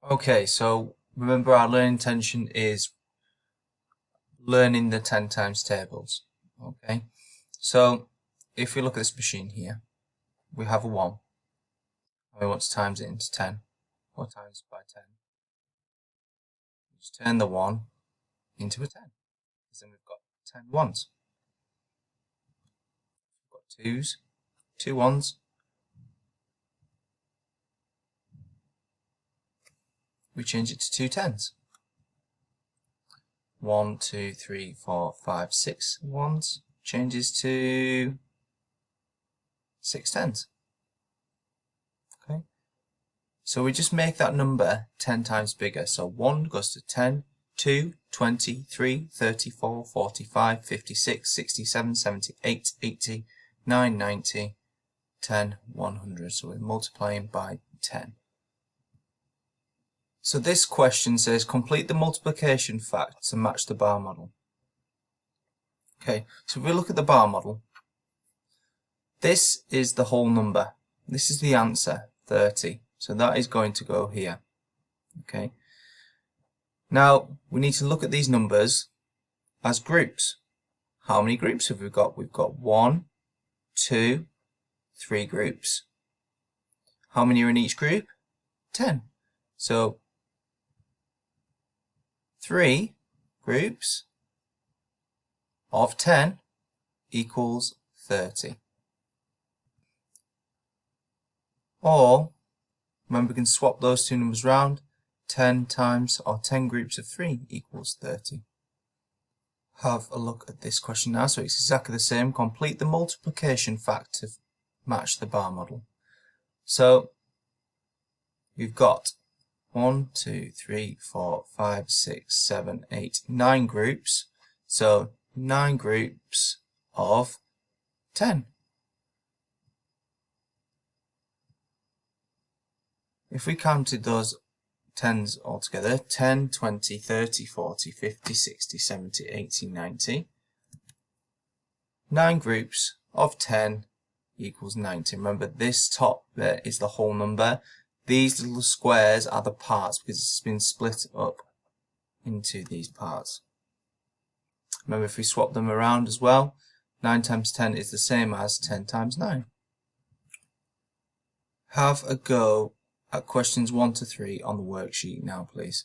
Okay, so remember our learning intention is learning the 10 times tables. Okay, so if we look at this machine here, we have a 1 and we want to times it into 10. What times by 10? Just turn the 1 into a 10. So then we've got 10 ones. We've got 2s, 2 1s. We change it to 2 10s. 1, 2, 3, 4, 5, 6 1s changes to 6 10s. Okay, so we just make that number 10 times bigger. So 1 goes to 10, 2, 20, 3, 34, 45, 56, 67, 78, 80, 9, 90, 10, 100. So we're multiplying by 10. So this question says complete the multiplication fact to match the bar model. Okay, so if we look at the bar model, this is the whole number. This is the answer, 30. So that is going to go here. Okay. Now we need to look at these numbers as groups. How many groups have we got? We've got 1, 2, 3 groups. How many are in each group? 10. So 3 groups of 10 equals 30. Or, remember, we can swap those two numbers round. 10 times or 10 groups of 3 equals 30. Have a look at this question now. So it's exactly the same. Complete the multiplication fact to match the bar model. So we've got 1, 2, 3, 4, 5, 6, 7, 8, 9 groups. So 9 groups of 10. If we counted those 10s altogether, 10, 20, 30, 40, 50, 60, 70, 80, 90. 9 groups of 10 equals 90. Remember, this top bit is the whole number. These little squares are the parts because it's been split up into these parts. Remember, if we swap them around as well, 9 times 10 is the same as 10 times 9. Have a go at questions 1 to 3 on the worksheet now, please.